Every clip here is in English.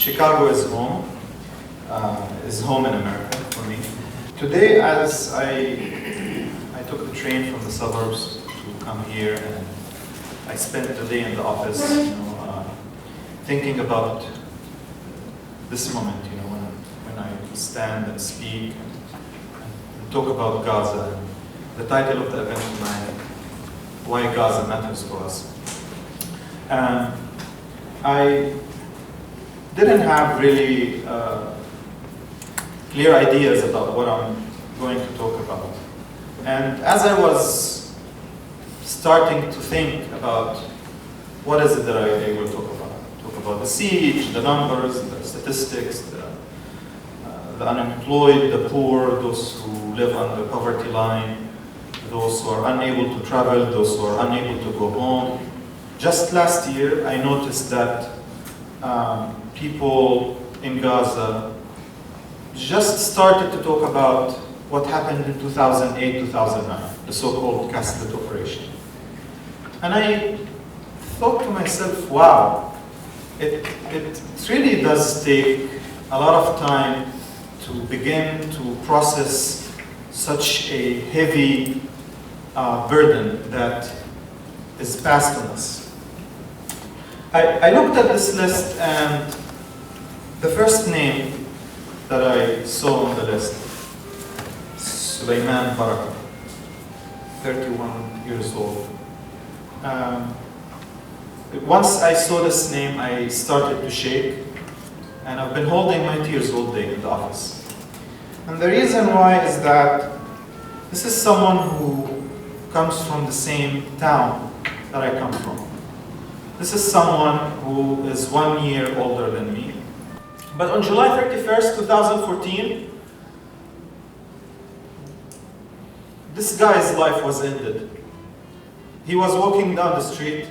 Chicago is home in America for me. Today, as I took the train from the suburbs to come here, and I spent the day in the office, thinking about this moment, when I stand and speak and talk about Gaza. The title of the event tonight, Why Gaza Matters to Us. I didn't have really clear ideas about what I'm going to talk about. And as I was starting to think about what is it that I will talk about the siege, the numbers, the statistics, the unemployed, the poor, those who live under the poverty line, those who are unable to travel, those who are unable to go home. Just last year, I noticed that people in Gaza just started to talk about what happened in 2008-2009, the so-called Casket operation. And I thought to myself, wow, it really does take a lot of time to begin to process such a heavy burden that is passed on us. I looked at this list, and the first name that I saw on the list, Sulaiman Baraka, 31 years old. Once I saw this name, I started to shake, and I've been holding my tears all day in the office. And the reason why is that this is someone who comes from the same town that I come from. This is someone who is 1 year older than me. But on July 31st, 2014, this guy's life was ended. He was walking down the street,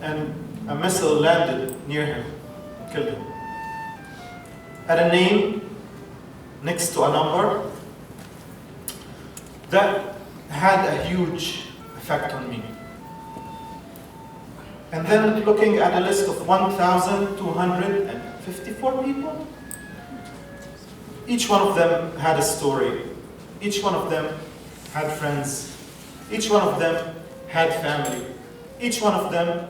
and a missile landed near him and killed him. Had a name next to a number that had a huge effect on me. And then looking at a list of 1,254 people, each one of them had a story. Each one of them had friends. Each one of them had family. Each one of them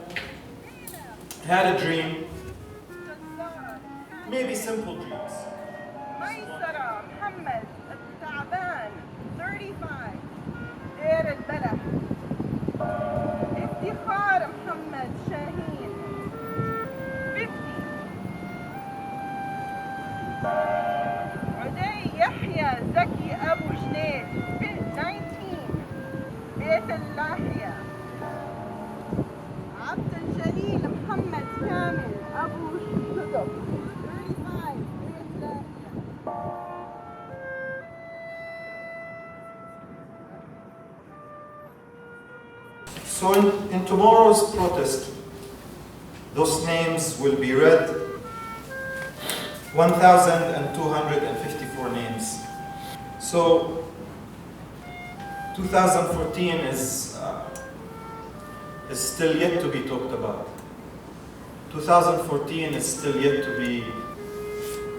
had a dream, maybe simple dreams. So in tomorrow's protest, those names will be read, 1,254 names. So 2014 is still yet to be talked about. 2014 is still yet to be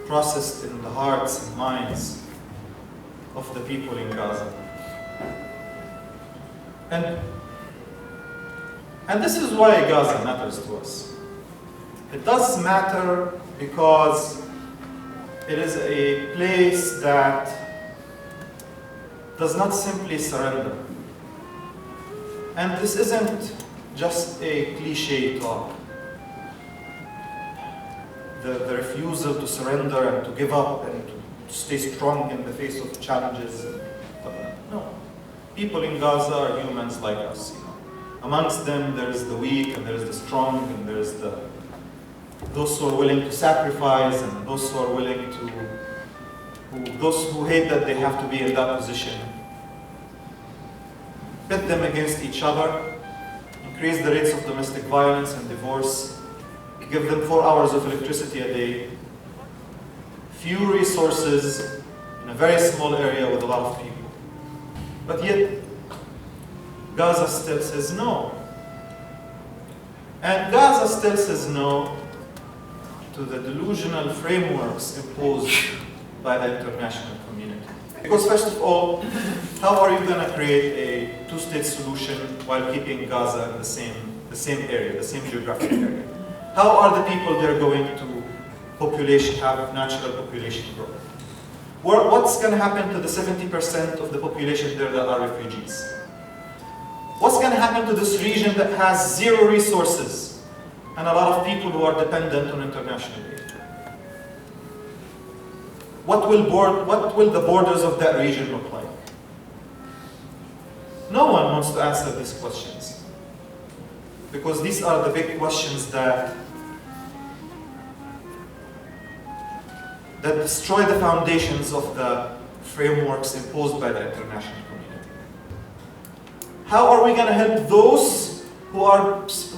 processed in the hearts and minds of the people in Gaza. And this is why Gaza matters to us. It does matter because it is a place that does not simply surrender. And this isn't just a cliche talk. The refusal to surrender and to give up and to stay strong in the face of challenges. No. People in Gaza are humans like us. Amongst them, there is the weak, and there is the strong, and there is those who are willing to sacrifice, and those who are willing to, those who hate that they have to be in that position. Pit them against each other, increase the rates of domestic violence and divorce, give them 4 hours of electricity a day, few resources in a very small area with a lot of people. But yet, Gaza still says no. And Gaza still says no to the delusional frameworks imposed by the international community. Because first of all, how are you going to create a two-state solution while keeping Gaza in the same area, the same geographic area? How are the people there going to have natural population growth? What's going to happen to the 70% of the population there that are refugees? What's going to happen to this region that has zero resources and a lot of people who are dependent on international aid? What will the borders of that region look like? No one wants to answer these questions, because these are the big questions that destroy the foundations of the frameworks imposed by the international community. How are we going to help those who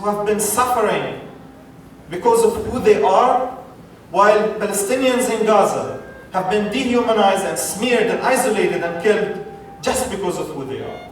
have been suffering because of who they are, while Palestinians in Gaza have been dehumanized and smeared and isolated and killed just because of who they are?